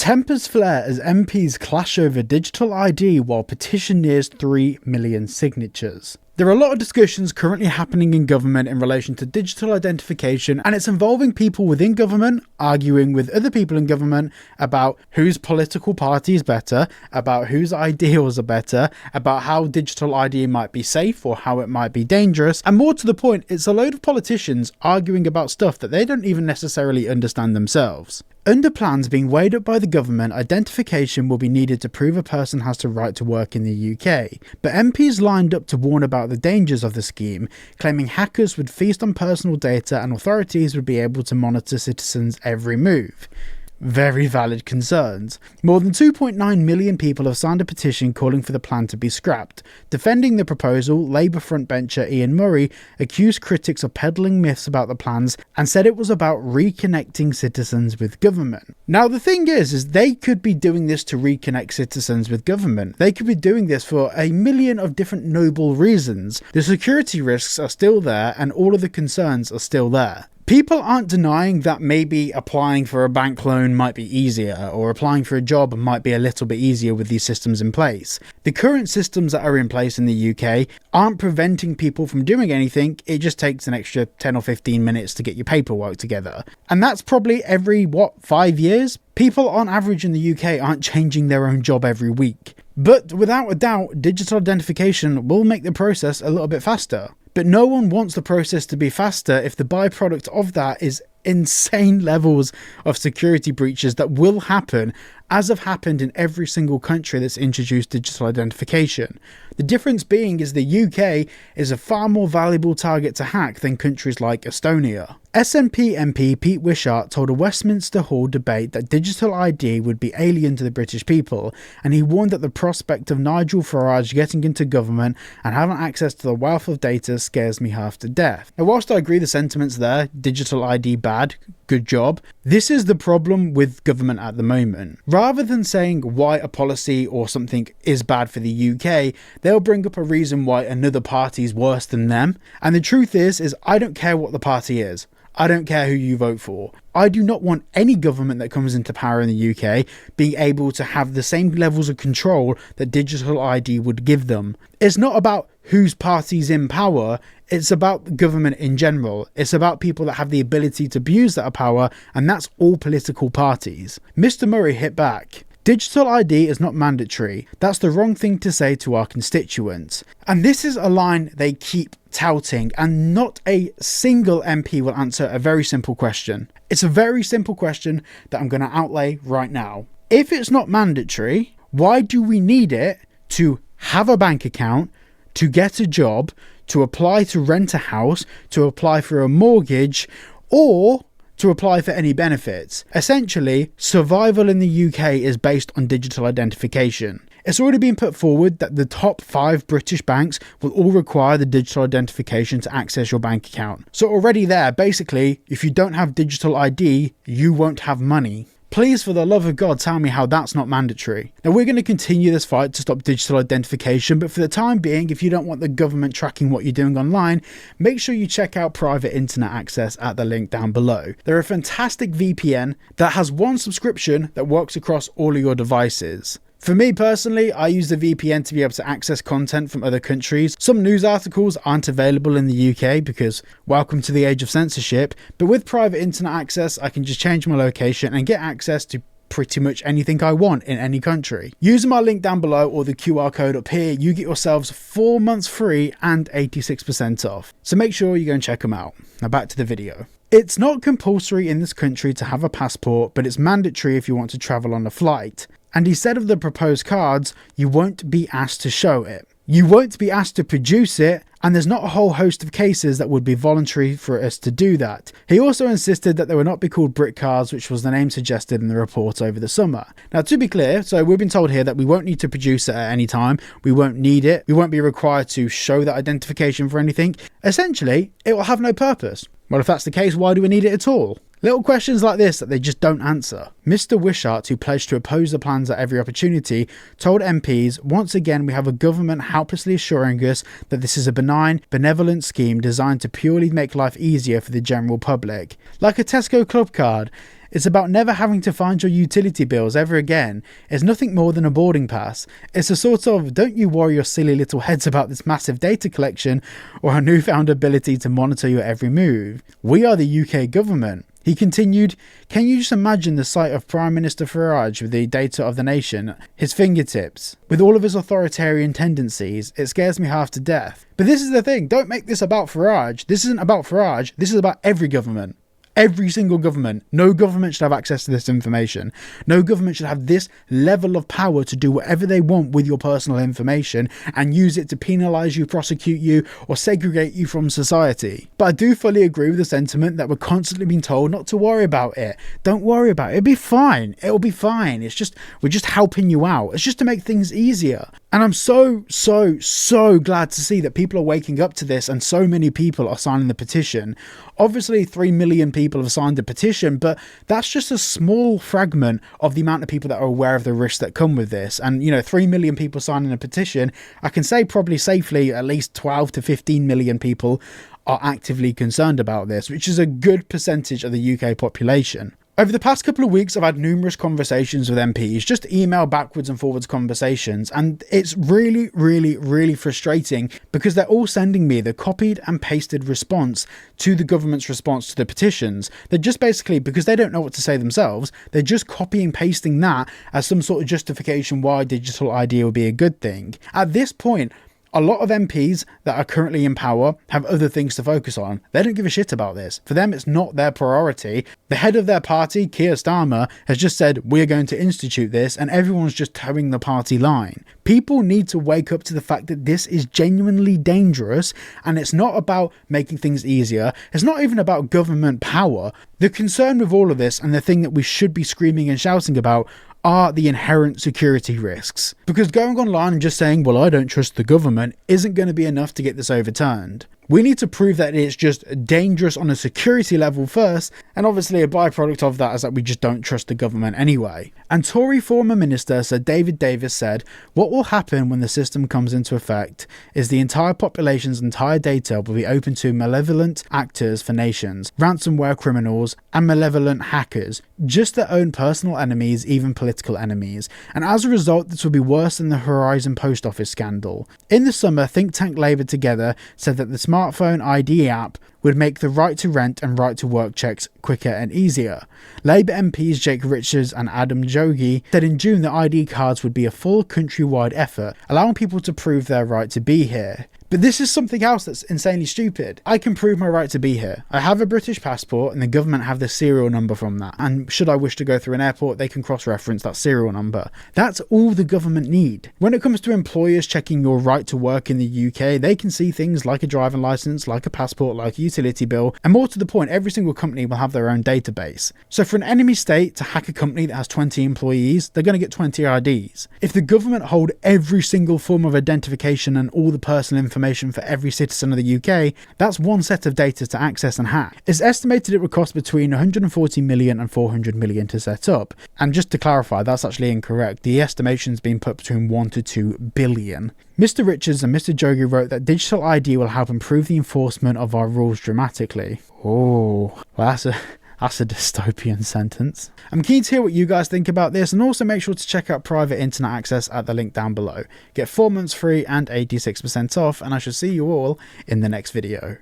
Tempers flare as MPs clash over digital ID while petition nears 3 million signatures. There are a lot of discussions currently happening in government in relation to digital identification, and it's involving people within government arguing with other people in government about whose political party is better, about whose ideals are better, about how digital ID might be safe or how it might be dangerous, and more to the point, it's a load of politicians arguing about stuff that they don't even necessarily understand themselves. Under plans being weighed up by the government, identification will be needed to prove a person has the right to work in the UK, but MPs lined up to warn about the dangers of the scheme, claiming hackers would feast on personal data and authorities would be able to monitor citizens' every move. Very valid concerns. More than 2.9 million people have signed a petition calling for the plan to be scrapped. Defending the proposal, Labour frontbencher Ian Murray accused critics of peddling myths about the plans and said it was about reconnecting citizens with government. Now the thing is they could be doing this to reconnect citizens with government. They could be doing this for a million of different noble reasons. The security risks are still there and all of the concerns are still there. People aren't denying that maybe applying for a bank loan might be easier, or applying for a job might be a little bit easier with these systems in place. The current systems that are in place in the UK aren't preventing people from doing anything, it just takes an extra 10 or 15 minutes to get your paperwork together. And that's probably every, 5 years? People on average in the UK aren't changing their own job every week. But without a doubt, digital identification will make the process a little bit faster. But no one wants the process to be faster if the byproduct of that is insane levels of security breaches that will happen, as have happened in every single country that's introduced digital identification. The difference being is the UK is a far more valuable target to hack than countries like Estonia. SNP MP Pete Wishart told a Westminster Hall debate that digital ID would be alien to the British people, and he warned that the prospect of Nigel Farage getting into government and having access to the wealth of data scares me half to death. Now, whilst I agree the sentiments there, digital ID bad, good job, this is the problem with government at the moment. Rather than saying why a policy or something is bad for the UK, they'll bring up a reason why another party is worse than them. And the truth is I don't care what the party is. I don't care who you vote for. I do not want any government that comes into power in the UK being able to have the same levels of control that digital ID would give them. It's not about whose party's in power, it's about the government in general. It's about people that have the ability to abuse that power, and that's all political parties. Mr. Murray hit back. Digital ID is not mandatory. That's the wrong thing to say to our constituents. And this is a line they keep touting, and not a single MP will answer a very simple question. It's a very simple question that I'm going to outlay right now. If it's not mandatory, why do we need it to have a bank account, to get a job, to apply to rent a house, to apply for a mortgage, or to apply for any benefits? Essentially, survival in the UK is based on digital identification. It's already been put forward that the top 5 British banks will all require the digital identification to access your bank account. So already there, basically, if you don't have digital ID, you won't have money. Please, for the love of God, tell me how that's not mandatory. Now, we're going to continue this fight to stop digital identification, but for the time being, if you don't want the government tracking what you're doing online, make sure you check out private internet access at the link down below. They're a fantastic VPN that has one subscription that works across all of your devices. For me personally, I use the VPN to be able to access content from other countries. Some news articles aren't available in the UK because welcome to the age of censorship, but with private internet access, I can just change my location and get access to pretty much anything I want in any country. Using my link down below or the QR code up here, you get yourselves 4 months free and 86% off. So make sure you go and check them out. Now back to the video. It's not compulsory in this country to have a passport, but it's mandatory if you want to travel on a flight. And instead of the proposed cards, you won't be asked to show it. You won't be asked to produce it, and there's not a whole host of cases that would be voluntary for us to do that. He also insisted that they would not be called brick cards, which was the name suggested in the report over the summer. Now, to be clear, so we've been told here that we won't need to produce it at any time, we won't need it, we won't be required to show that identification for anything. Essentially, it will have no purpose. Well, if that's the case, why do we need it at all? Little questions like this that they just don't answer. Mr. Wishart, who pledged to oppose the plans at every opportunity, told MPs, once again we have a government helplessly assuring us that this is a benign, benevolent scheme designed to purely make life easier for the general public. Like a Tesco club card. It's about never having to find your utility bills ever again. It's nothing more than a boarding pass. It's a sort of, don't you worry your silly little heads about this massive data collection or a newfound ability to monitor your every move. We are the UK government. He continued, can you just imagine the sight of Prime Minister Farage with the data of the nation, his fingertips? With all of his authoritarian tendencies, it scares me half to death. But this is the thing, don't make this about Farage. This isn't about Farage, this is about every government. Every single government. No government should have access to this information. No government should have this level of power to do whatever they want with your personal information and use it to penalise you, prosecute you, or segregate you from society. But I do fully agree with the sentiment that we're constantly being told not to worry about it. Don't worry about it. It'll be fine. It'll be fine. It's just, we're just helping you out. It's just to make things easier. And I'm so glad to see that people are waking up to this and so many people are signing the petition. Obviously 3 million people have signed the petition, but that's just a small fragment of the amount of people that are aware of the risks that come with this. And 3 million people signing a petition, I can say probably safely at least 12 to 15 million people are actively concerned about this, which is a good percentage of the UK population. Over the past couple of weeks, I've had numerous conversations with MPs, just email backwards and forwards conversations, and it's really frustrating because they're all sending me the copied and pasted response to the government's response to the petitions. They're just basically, because they don't know what to say themselves, they're just copying and pasting that as some sort of justification why digital ID would be a good thing. At this point, a lot of MPs that are currently in power have other things to focus on. They don't give a shit about this. For them, it's not their priority. The head of their party, Keir Starmer, has just said, we're going to institute this, and everyone's just towing the party line. People need to wake up to the fact that this is genuinely dangerous, and it's not about making things easier. It's not even about government power. The concern with all of this, and the thing that we should be screaming and shouting about, are the inherent security risks. Because going online and just saying, well, I don't trust the government, isn't going to be enough to get this overturned. We need to prove that it's just dangerous on a security level first, and obviously a byproduct of that is that we just don't trust the government anyway. And Tory former minister Sir David Davis said, what will happen when the system comes into effect is the entire population's entire data will be open to malevolent actors for nations, ransomware criminals, and malevolent hackers, just their own personal enemies, even political enemies. And as a result, this will be worse than the Horizon Post Office scandal. In the summer, think tank Labour Together said that the smartphone ID app would make the right to rent and right to work checks quicker and easier. Labour MPs Jake Richards and Adam Jogi said in June that ID cards would be a full countrywide effort, allowing people to prove their right to be here. But this is something else that's insanely stupid. I can prove my right to be here. I have a British passport and the government have the serial number from that. And should I wish to go through an airport, they can cross-reference that serial number. That's all the government need. When it comes to employers checking your right to work in the UK, they can see things like a driving licence, like a passport, like a utility bill, and more to the point, every single company will have their own database. So for an enemy state to hack a company that has 20 employees, they're going to get 20 IDs. If the government hold every single form of identification and all the personal information for every citizen of the UK, that's one set of data to access and hack. It's estimated it would cost between 140 million and 400 million to set up. And just to clarify, that's actually incorrect. The estimation's been put between 1 to 2 billion. Mr. Richards and Mr. Jogi wrote that digital ID will help improve the enforcement of our rules dramatically. Oh, well, that's a dystopian sentence. I'm keen to hear what you guys think about this, and also make sure to check out private internet access at the link down below. Get 4 months free and 86% off, and I shall see you all in the next video.